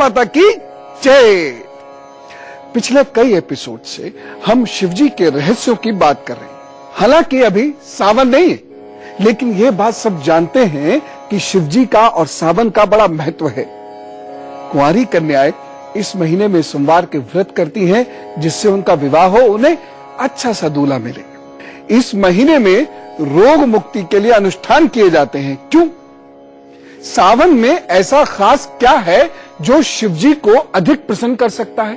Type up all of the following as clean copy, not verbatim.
माता की जय। पिछले कई एपिसोड से हम शिवजी के रहस्यों की बात कर रहे हैं। हालांकि अभी सावन नहीं है, लेकिन यह बात सब जानते हैं कि शिवजी का और सावन का बड़ा महत्व है। कुंवारी कन्याएं इस महीने में सोमवार के व्रत करती हैं, जिससे उनका विवाह हो, उन्हें अच्छा सा दूल्हा मिले। इस महीने में रोग मुक्ति के लिए अनुष्ठान किए जाते हैं। क्यों? सावन में ऐसा खास क्या है जो शिवजी को अधिक प्रसन्न कर सकता है?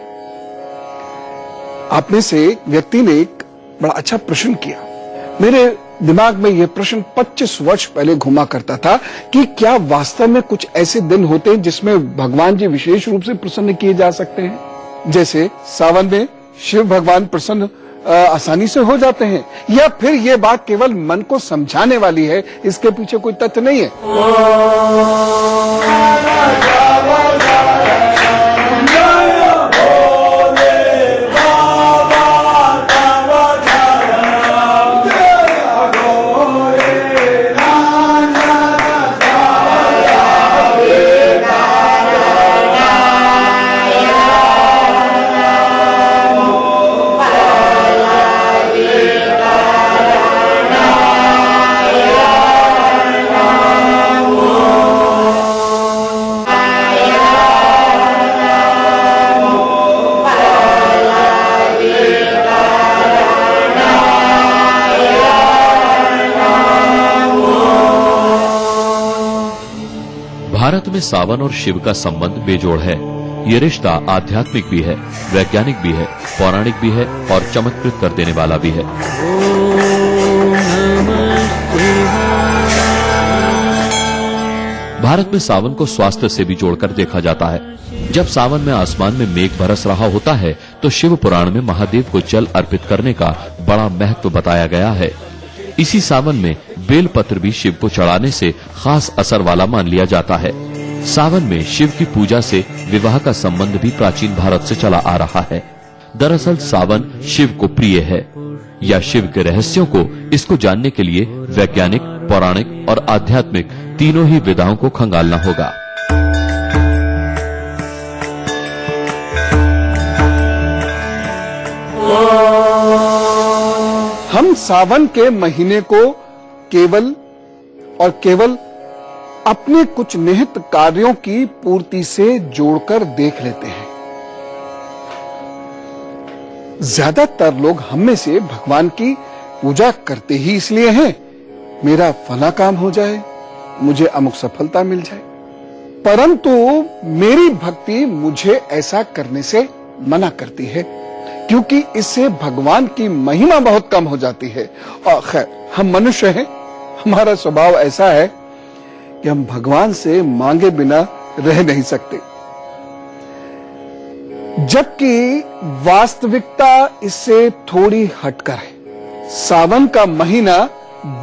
आप में से एक व्यक्ति ने एक बड़ा अच्छा प्रश्न किया। मेरे दिमाग में यह प्रश्न 25 वर्ष पहले घुमा करता था कि क्या वास्तव में कुछ ऐसे दिन होते हैं जिसमें भगवान जी विशेष रूप से प्रसन्न किए जा सकते हैं? जैसे सावन में शिव भगवान प्रसन्न आसानी से हो जाते हैं, या फिर यह बात केवल मन को समझाने वाली है, इसके पीछे कोई तथ्य नहीं है? भारत में सावन और शिव का संबंध बेजोड़ है। ये रिश्ता आध्यात्मिक भी है, वैज्ञानिक भी है, पौराणिक भी है और चमत्कृत कर देने वाला भी है। भारत में सावन को स्वास्थ्य से भी जोड़कर देखा जाता है। जब सावन में आसमान में मेघ बरस रहा होता है तो शिव पुराण में महादेव को जल अर्पित करने का बड़ा महत्व बताया गया है। इसी सावन में बेलपत्र भी शिव को चढ़ाने से खास असर वाला मान लिया जाता है। सावन में शिव की पूजा से विवाह का संबंध भी प्राचीन भारत से चला आ रहा है। दरअसल सावन शिव को प्रिय है, या शिव के रहस्यों को इसको जानने के लिए वैज्ञानिक, पौराणिक और आध्यात्मिक तीनों ही विधाओं को खंगालना होगा। हम सावन के महीने को केवल अपने कुछ निहित कार्यों की पूर्ति से जोड़कर देख लेते हैं। ज्यादातर लोग हम में से भगवान की पूजा करते ही इसलिए हैं, मेरा फला काम हो जाए, मुझे अमुक सफलता मिल जाए। परंतु मेरी भक्ति मुझे ऐसा करने से मना करती है, क्योंकि इससे भगवान की महिमा बहुत कम हो जाती है। और खैर, हम मनुष्य हैं, हमारा स्वभाव ऐसा है कि हम भगवान से मांगे बिना रह नहीं सकते। जबकि वास्तविकता इससे थोड़ी हटकर है। सावन का महीना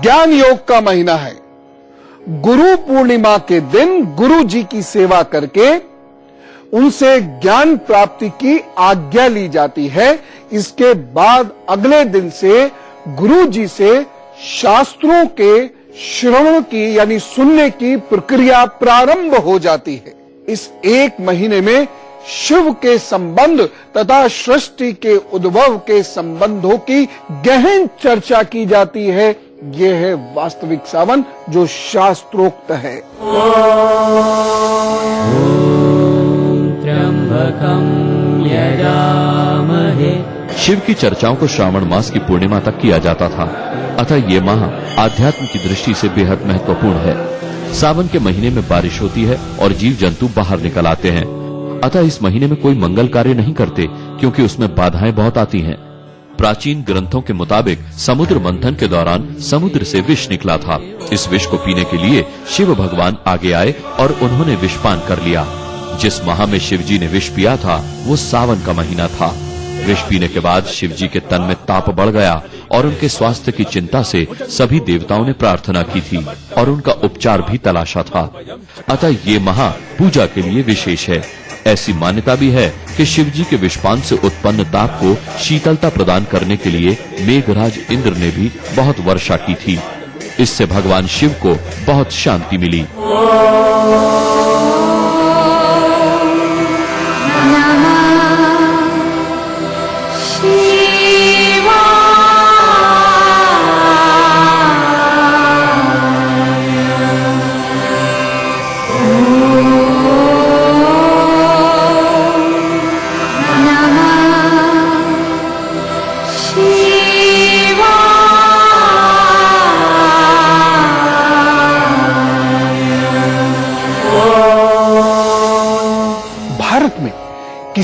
ज्ञान योग का महीना है। गुरु पूर्णिमा के दिन गुरु जी की सेवा करके उनसे ज्ञान प्राप्ति की आज्ञा ली जाती है। इसके बाद अगले दिन से गुरु जी से शास्त्रों के श्रवण की यानी सुनने की प्रक्रिया प्रारंभ हो जाती है। इस एक महीने में शिव के संबंध तथा सृष्टि के उद्भव के संबंधों की गहन चर्चा की जाती है। यह है वास्तविक सावन जो शास्त्रोक्त है। शिव की चर्चाओं को श्रावण मास की पूर्णिमा तक किया जाता था, अतः ये माह आध्यात्म की दृष्टि से बेहद महत्वपूर्ण है। सावन के महीने में बारिश होती है और जीव जंतु बाहर निकल आते हैं, अतः इस महीने में कोई मंगल कार्य नहीं करते, क्योंकि उसमें बाधाएं बहुत आती हैं। प्राचीन ग्रंथों के मुताबिक समुद्र मंथन के दौरान समुद्र से विष निकला था। इस विष को पीने के लिए शिव भगवान आगे आए और उन्होंने विषपान कर लिया। जिस माह में शिवजी ने विष पिया था वो सावन का महीना था। विष पीने के बाद शिवजी के तन में ताप बढ़ गया और उनके स्वास्थ्य की चिंता से सभी देवताओं ने प्रार्थना की थी और उनका उपचार भी तलाशा था। अतः ये माह पूजा के लिए विशेष है। ऐसी मान्यता भी है कि शिवजी के विषपान से उत्पन्न ताप को शीतलता प्रदान करने के लिए मेघराज इंद्र ने भी बहुत वर्षा की थी। इससे भगवान शिव को बहुत शांति मिली।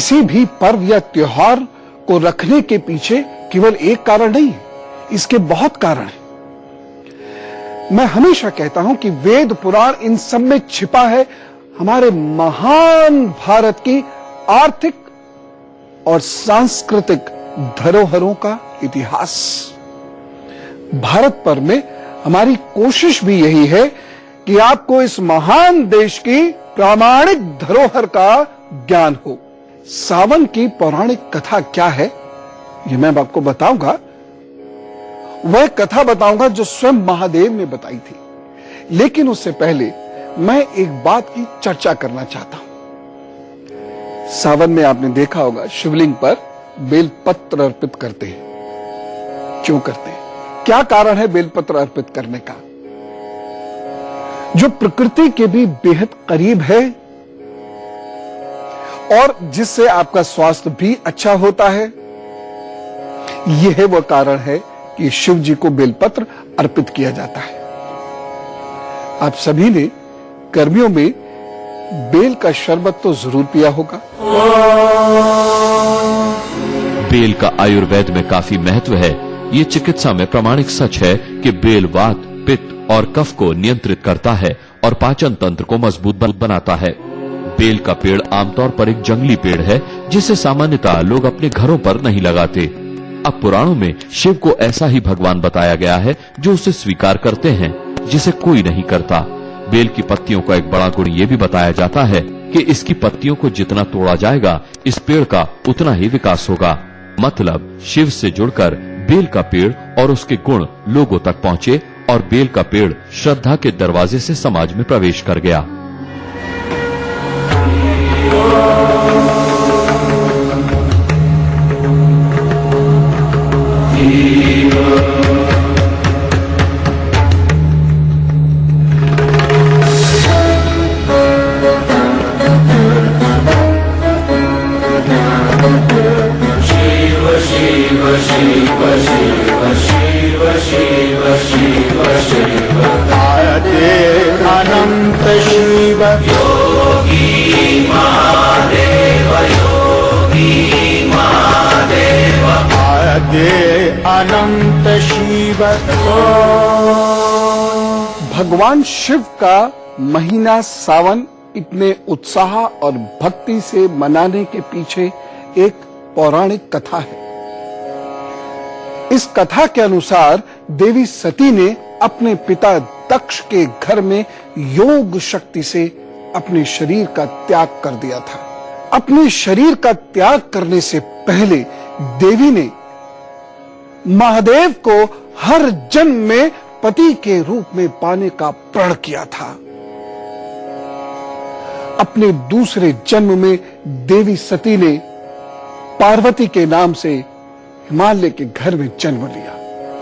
किसी भी पर्व या त्योहार को रखने के पीछे केवल एक कारण नहीं है, इसके बहुत कारण हैं। मैं हमेशा कहता हूं कि वेद पुराण इन सब में छिपा है हमारे महान भारत की आर्थिक और सांस्कृतिक धरोहरों का इतिहास। भारत पर में हमारी कोशिश भी यही है कि आपको इस महान देश की प्रामाणिक धरोहर का ज्ञान हो। सावन की पौराणिक कथा क्या है, यह मैं आपको बताऊंगा। वह कथा बताऊंगा जो स्वयं महादेव ने बताई थी, लेकिन उससे पहले मैं एक बात की चर्चा करना चाहता हूं। सावन में आपने देखा होगा शिवलिंग पर बेलपत्र अर्पित करते हैं। क्यों करते हैं? क्या कारण है बेलपत्र अर्पित करने का? जो प्रकृति के भी बेहद करीब है और जिससे आपका स्वास्थ्य भी अच्छा होता है, यह वह कारण है कि शिव जी को बेलपत्र अर्पित किया जाता है। आप सभी ने गर्मियों में बेल का शरबत तो जरूर पिया होगा। बेल का आयुर्वेद में काफी महत्व है। ये चिकित्सा में प्रमाणिक सच है कि बेल वात, पित्त और कफ को नियंत्रित करता है और पाचन तंत्र को मजबूत बनाता है। बेल का पेड़ आमतौर पर एक जंगली पेड़ है जिसे सामान्यतः लोग अपने घरों पर नहीं लगाते। अब पुराणों में शिव को ऐसा ही भगवान बताया गया है जो उसे स्वीकार करते हैं, जिसे कोई नहीं करता। बेल की पत्तियों का एक बड़ा गुण ये भी बताया जाता है कि इसकी पत्तियों को जितना तोड़ा जाएगा, इस पेड़ का उतना ही विकास होगा। मतलब शिव से जुड़कर बेल का पेड़ और उसके गुण लोगों तक पहुँचे और बेल का पेड़ श्रद्धा के दरवाजे से समाज में प्रवेश कर गया। अनंत शिव योगी महादेव, योगी महादेव, आदे अनंत शिव। भगवान शिव का महीना सावन इतने उत्साह और भक्ति से मनाने के पीछे एक पौराणिक कथा है। इस कथा के अनुसार देवी सती ने अपने पिता दक्ष के घर में योग शक्ति से अपने शरीर का त्याग कर दिया था। अपने शरीर का त्याग करने से पहले देवी ने महादेव को हर जन्म में पति के रूप में पाने का प्रण किया था। अपने दूसरे जन्म में देवी सती ने पार्वती के नाम से हिमालय के घर में जन्म लिया।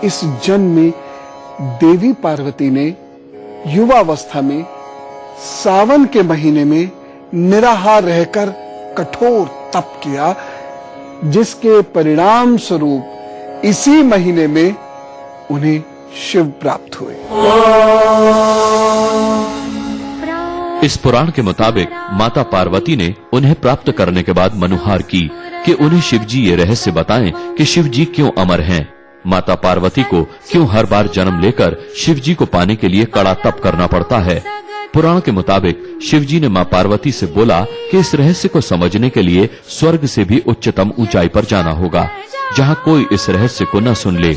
इस जन्म में देवी पार्वती ने युवावस्था में सावन के महीने में निराहार रहकर कठोर तप किया, जिसके परिणाम स्वरूप इसी महीने में उन्हें शिव प्राप्त हुए। इस पुराण के मुताबिक माता पार्वती ने उन्हें प्राप्त करने के बाद मनुहार की कि उन्हें शिवजी ये रहस्य बताएं कि शिवजी क्यों अमर हैं। माता पार्वती को क्यों हर बार जन्म लेकर शिवजी को पाने के लिए कड़ा तप करना पड़ता है। पुराण के मुताबिक शिवजी ने मां पार्वती से बोला कि इस रहस्य को समझने के लिए स्वर्ग से भी उच्चतम ऊंचाई पर जाना होगा, जहां कोई इस रहस्य को न सुन ले।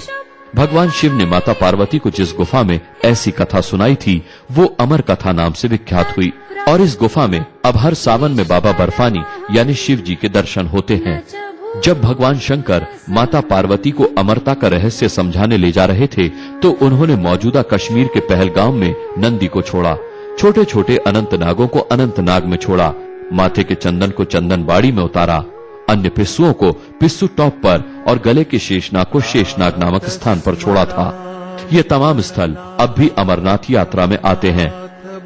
भगवान शिव ने माता पार्वती को जिस गुफा में ऐसी कथा सुनाई थी, वो अमर कथा नाम से विख्यात हुई और इस गुफा में अब हर सावन में बाबा बर्फानी यानी शिव जी के दर्शन होते हैं। जब भगवान शंकर माता पार्वती को अमरता का रहस्य समझाने ले जा रहे थे, तो उन्होंने मौजूदा कश्मीर के पहलगाम में नंदी को छोड़ा, छोटे छोटे अनंत नागों को अनंतनाग में छोड़ा, माथे के चंदन को चंदनबाड़ी में उतारा, अन्य पिस्सुओं को पिस्सू टॉप पर और गले के शेषनाग को शेषनाग नामक स्थान पर छोड़ा था। ये तमाम स्थल अब भी अमरनाथ यात्रा में आते हैं।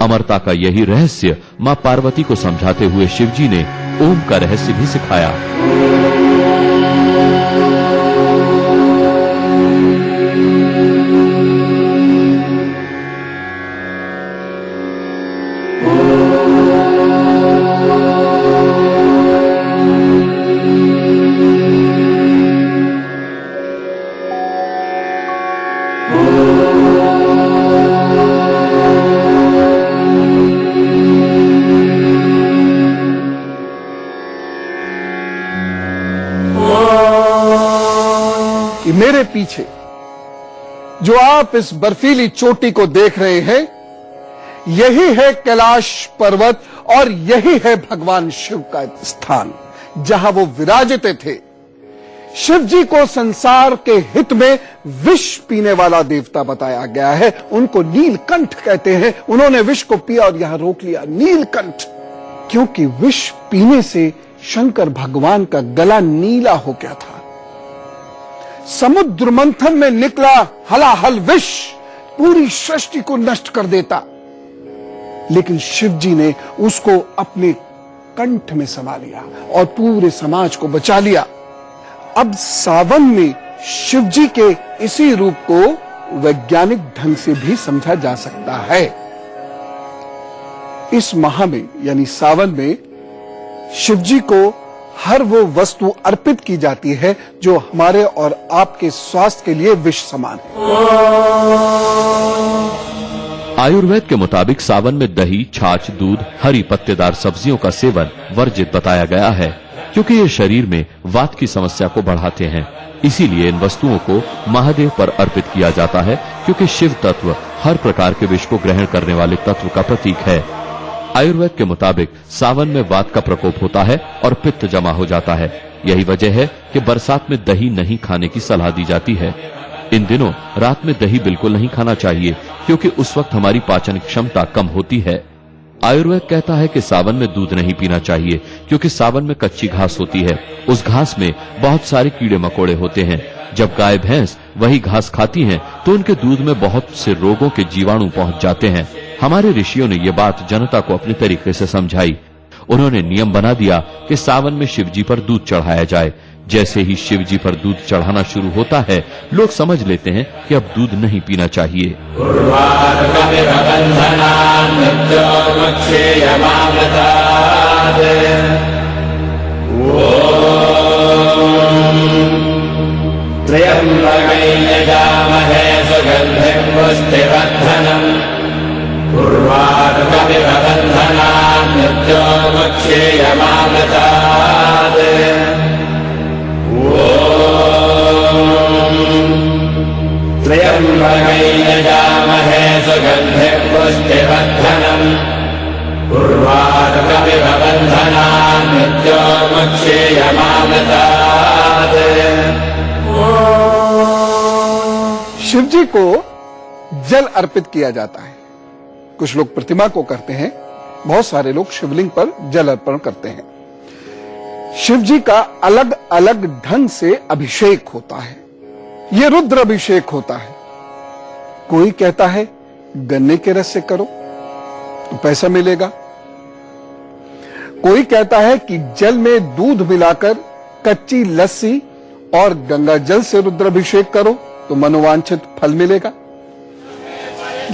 अमरता का यही रहस्य मां पार्वती को समझाते हुए शिवजी ने ओम का रहस्य भी सिखाया। कि मेरे पीछे जो आप इस बर्फीली चोटी को देख रहे हैं, यही है कैलाश पर्वत और यही है भगवान शिव का स्थान, जहां वो विराजित थे। शिव जी को संसार के हित में विष पीने वाला देवता बताया गया है। उनको नीलकंठ कहते हैं। उन्होंने विष को पिया और यहां रोक लिया, नीलकंठ, क्योंकि विष पीने से शंकर भगवान का गला नीला हो गया था। समुद्र मंथन में निकला हलाहल विष पूरी सृष्टि को नष्ट कर देता, लेकिन शिव जी ने उसको अपने कंठ में समा लिया और पूरे समाज को बचा लिया। अब सावन में शिव जी के इसी रूप को वैज्ञानिक ढंग से भी समझा जा सकता है। इस माह में यानी सावन में शिव जी को हर वो वस्तु अर्पित की जाती है जो हमारे और आपके स्वास्थ्य के लिए विष समान है। आयुर्वेद के मुताबिक सावन में दही, छाछ, दूध, हरी पत्तेदार सब्जियों का सेवन वर्जित बताया गया है, क्योंकि ये शरीर में वात की समस्या को बढ़ाते हैं। इसीलिए इन वस्तुओं को महादेव पर अर्पित किया जाता है, क्योंकि शिव तत्व हर प्रकार के विष को ग्रहण करने वाले तत्व का प्रतीक है। आयुर्वेद के मुताबिक सावन में वात का प्रकोप होता है और पित्त जमा हो जाता है। यही वजह है कि बरसात में दही नहीं खाने की सलाह दी जाती है। इन दिनों रात में दही बिल्कुल नहीं खाना चाहिए, क्योंकि उस वक्त हमारी पाचन क्षमता कम होती है। आयुर्वेद कहता है कि सावन में दूध नहीं पीना चाहिए, क्योंकि सावन में कच्ची घास होती है। उस घास में बहुत सारे कीड़े मकोड़े होते हैं। जब गाय भैंस वही घास खाती हैं, तो उनके दूध में बहुत से रोगों के जीवाणु पहुंच जाते हैं। हमारे ऋषियों ने ये बात जनता को अपने तरीके से समझाई। उन्होंने नियम बना दिया कि सावन में शिव जी पर दूध चढ़ाया जाए। जैसे ही शिव जी पर दूध चढ़ाना शुरू होता है, लोग समझ लेते हैं कि अब दूध नहीं पीना चाहिए। शिव जी को जल अर्पित किया जाता है। कुछ लोग प्रतिमा को करते हैं, बहुत सारे लोग शिवलिंग पर जल अर्पण करते हैं। शिव जी का अलग अलग ढंग से अभिषेक होता है। यह रुद्र अभिषेक होता है। कोई कहता है गन्ने के रस से करो तो पैसा मिलेगा। कोई कहता है कि जल में दूध मिलाकर कच्ची लस्सी और गंगा जल से रुद्राभिषेक करो तो मनोवांछित फल मिलेगा।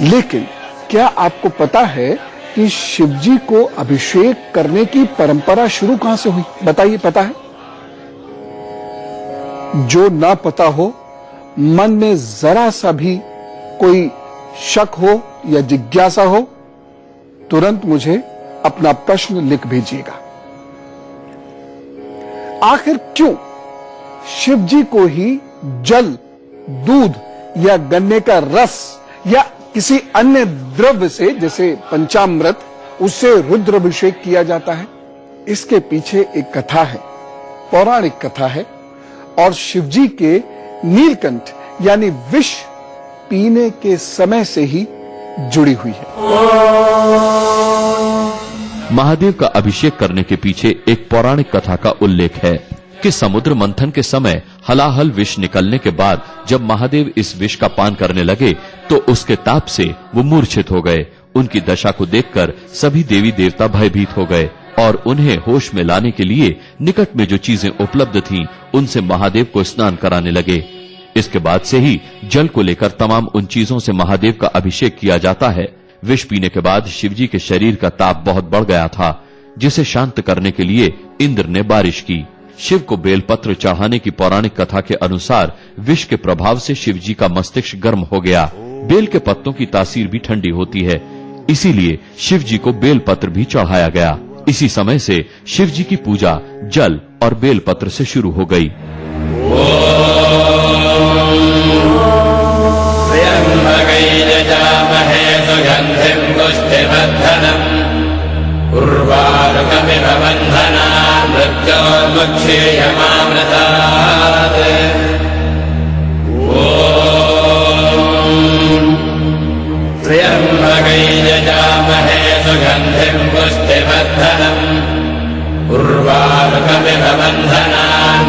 लेकिन क्या आपको पता है कि शिव जी को अभिषेक करने की परंपरा शुरू कहां से हुई? बताइए, पता है? जो ना पता हो, मन में जरा सा भी कोई शक हो या जिज्ञासा हो, तुरंत मुझे अपना प्रश्न लिख भेजिएगा। आखिर क्यों शिव जी को ही जल, दूध या गन्ने का रस या किसी अन्य द्रव्य से, जैसे पंचामृत, उससे रुद्राभिषेक किया जाता है? इसके पीछे एक कथा है, पौराणिक कथा है, और शिव जी के नीलकंठ यानी विष पीने के समय से ही जुड़ी हुई है। महादेव का अभिषेक करने के पीछे एक पौराणिक कथा का उल्लेख है कि समुद्र मंथन के समय हलाहल विष निकलने के बाद जब महादेव इस विष का पान करने लगे तो उसके ताप से वो मूर्छित हो गए। उनकी दशा को देखकर सभी देवी देवता भयभीत हो गए और उन्हें होश में लाने के लिए निकट में जो चीजें उपलब्ध थीं, उनसे महादेव को स्नान कराने लगे। इसके बाद से ही जल को लेकर तमाम उन चीजों से महादेव का अभिषेक किया जाता है। विष पीने के बाद शिवजी के शरीर का ताप बहुत बढ़ गया था, जिसे शांत करने के लिए इंद्र ने बारिश की। शिव को बेलपत्र चढ़ाने की पौराणिक कथा के अनुसार विष के प्रभाव से शिवजी का मस्तिष्क गर्म हो गया। बेल के पत्तों की तासीर भी ठंडी होती है, इसीलिए शिवजी को बेलपत्र भी चढ़ाया गया। इसी समय से शिवजी की पूजा जल और बेलपत्र से शुरू हो गई। क्षीयमामृतात् त्र्यम्बकैर्यजामहे सुगन्धिं पुष्टिवर्धनम् उर्वारुकमिव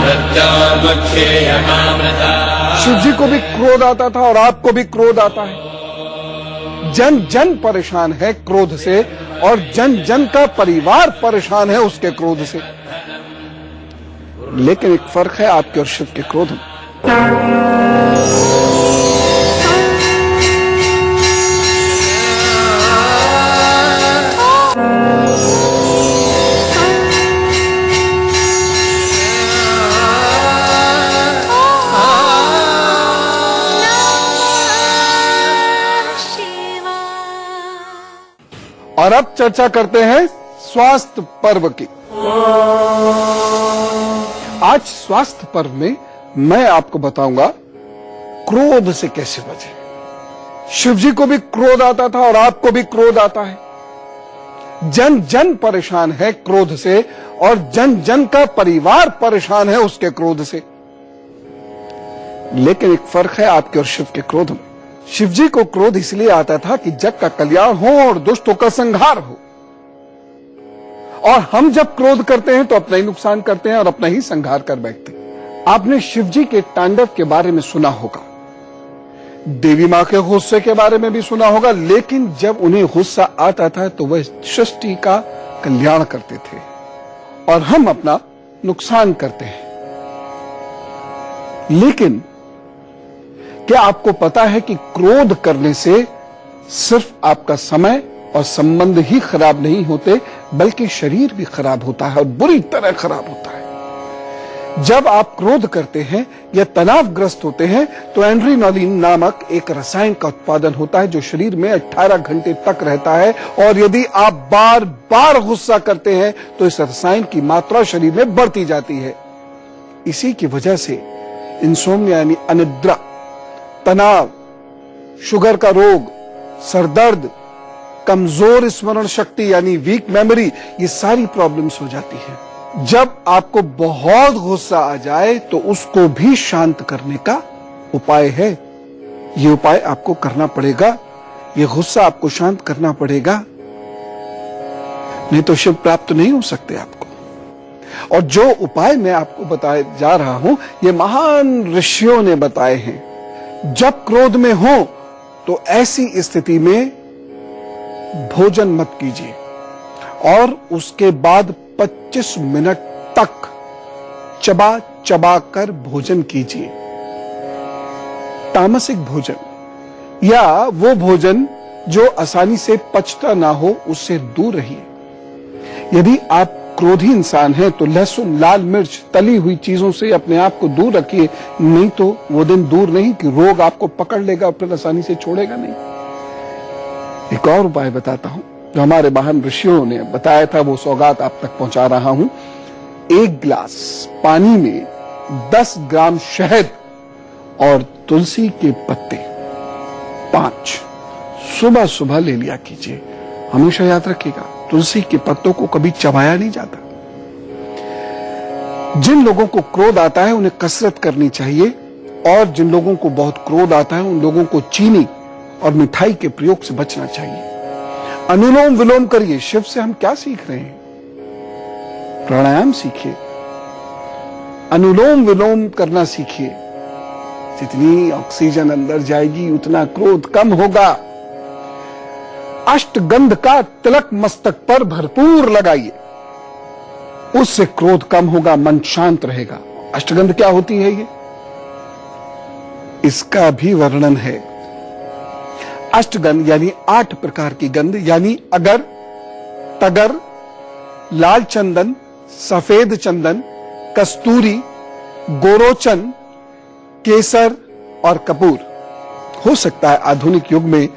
मृत्योर्मुक्षीयमामृतात्। शिव जी को भी क्रोध आता था और आपको भी क्रोध आता है। जन जन परेशान है क्रोध से और जन जन का परिवार परेशान है उसके क्रोध से। लेकिन एक फर्क है आपके और शिव के क्रोध में। और अब चर्चा करते हैं स्वास्थ्य पर्व की। आज स्वास्थ्य पर्व में मैं आपको बताऊंगा क्रोध से कैसे बचें। शिव जी को भी क्रोध आता था और आपको भी क्रोध आता है। जन जन परेशान है क्रोध से और जन जन का परिवार परेशान है उसके क्रोध से। लेकिन एक फर्क है आपके और शिव के क्रोध में। शिव जी को क्रोध इसलिए आता था कि जग का कल्याण हो और दुष्टों का संहार हो। और हम जब क्रोध करते हैं तो अपना ही नुकसान करते हैं और अपना ही संहार कर बैठते हैं। आपने शिव जी के तांडव के बारे में सुना होगा, देवी मां के गुस्से के बारे में भी सुना होगा, लेकिन जब उन्हें गुस्सा आता था तो वह सृष्टि का कल्याण करते थे और हम अपना नुकसान करते हैं। लेकिन क्या आपको पता है कि क्रोध करने से सिर्फ आपका समय और संबंध ही खराब नहीं होते, बल्कि शरीर भी खराब होता है और बुरी तरह खराब होता है। जब आप क्रोध करते हैं या तनावग्रस्त होते हैं तो एड्रेनालिन नामक एक रसायन का उत्पादन होता है जो शरीर में 18 घंटे तक रहता है। और यदि आप बार बार गुस्सा करते हैं तो इस रसायन की मात्रा शरीर में बढ़ती जाती है। इसी की वजह से इंसोम्निया यानी अनिद्रा, तनाव, शुगर का रोग, सरदर्द, कमजोर स्मरण शक्ति यानी वीक मेमोरी, ये सारी प्रॉब्लम्स हो जाती है। जब आपको बहुत गुस्सा आ जाए तो उसको भी शांत करने का उपाय है। ये उपाय आपको करना पड़ेगा, ये गुस्सा आपको शांत करना पड़ेगा, नहीं तो शिव प्राप्त नहीं हो सकते आपको। और जो उपाय मैं आपको बताए जा रहा हूं ये महान ऋषियों ने बताए हैं। जब क्रोध में हो तो ऐसी स्थिति में भोजन मत कीजिए और उसके बाद 25 मिनट तक चबा चबा कर भोजन कीजिए। तामसिक भोजन या वो भोजन जो आसानी से पचता ना हो उससे दूर रहिए। यदि आप क्रोधी इंसान हैं तो लहसुन, लाल मिर्च, तली हुई चीजों से अपने आप को दूर रखिए, नहीं तो वो दिन दूर नहीं कि रोग आपको पकड़ लेगा और फिर आसानी से छोड़ेगा नहीं। एक और उपाय बताता हूं जो हमारे महान ऋषियों ने बताया था, वो सौगात आप तक पहुंचा रहा हूं। 1 गिलास पानी में 10 ग्राम शहद और तुलसी के पत्ते 5 सुबह सुबह ले लिया कीजिए। हमेशा याद रखिएगा तुलसी के पत्तों को कभी चबाया नहीं जाता। जिन लोगों को क्रोध आता है उन्हें कसरत करनी चाहिए और जिन लोगों को बहुत क्रोध आता है उन लोगों को चीनी और मिठाई के प्रयोग से बचना चाहिए। अनुलोम विलोम करिए। शिव से हम क्या सीख रहे हैं? प्राणायाम सीखिए, अनुलोम विलोम करना सीखिए। जितनी ऑक्सीजन अंदर जाएगी उतना क्रोध कम होगा। अष्टगंध का तिलक मस्तक पर भरपूर लगाइए, उससे क्रोध कम होगा, मन शांत रहेगा। अष्टगंध क्या होती है ये? इसका भी वर्णन है। अष्टगंध यानी 8 प्रकार की गंध, यानी अगर, तगर, लाल चंदन, सफेद चंदन, कस्तूरी, गोरोचन, केसर और कपूर। हो सकता है आधुनिक युग में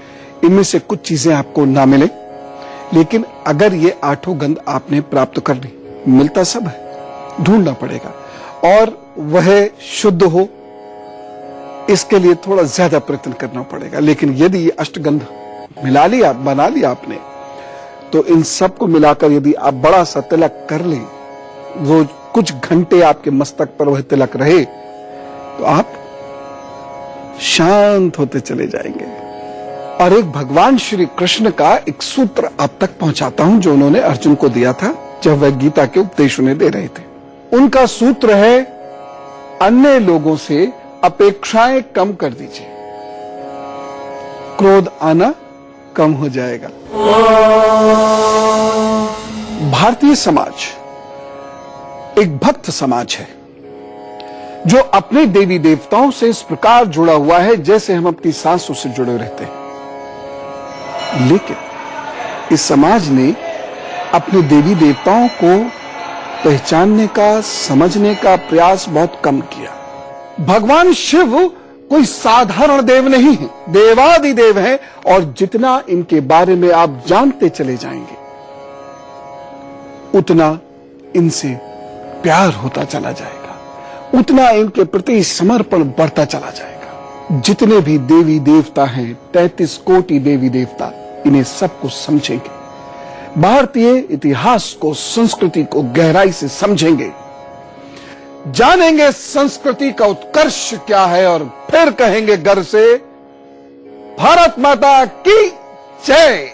इनमें से कुछ चीजें आपको ना मिले, लेकिन अगर ये 8 गंध आपने प्राप्त कर ली, मिलता सब है, ढूंढना पड़ेगा और वह शुद्ध हो, इसके लिए थोड़ा ज्यादा प्रयत्न करना पड़ेगा। लेकिन यदि ये अष्टगंध मिला लिया, बना लिया आपने, तो इन सब को मिलाकर यदि आप बड़ा सा तिलक कर लें, वो कुछ घंटे आपके मस्तक पर वह तिलक रहे तो आप शांत होते चले जाएंगे। और एक भगवान श्री कृष्ण का एक सूत्र आप तक पहुंचाता हूं जो उन्होंने अर्जुन को दिया था जब वह गीता के उपदेश उन्हें दे रहे थे। उनका सूत्र है, अन्य लोगों से अपेक्षाएं कम कर दीजिए, क्रोध आना कम हो जाएगा। भारतीय समाज एक भक्त समाज है जो अपने देवी देवताओं से इस प्रकार जुड़ा हुआ है जैसे हम अपनी सासों से जुड़े रहते हैं। लेकिन इस समाज ने अपने देवी देवताओं को पहचानने का, समझने का प्रयास बहुत कम किया। भगवान शिव कोई साधारण देव नहीं है, देवादिदेव है, और जितना इनके बारे में आप जानते चले जाएंगे उतना इनसे प्यार होता चला जाएगा, उतना इनके प्रति समर्पण बढ़ता चला जाएगा। जितने भी देवी देवता हैं, 33 कोटि देवी देवता, इन्हें सबको समझेंगे, भारतीय इतिहास को, संस्कृति को गहराई से समझेंगे, जानेंगे संस्कृति का उत्कर्ष क्या है, और फिर कहेंगे गर्व से, भारत माता की जय।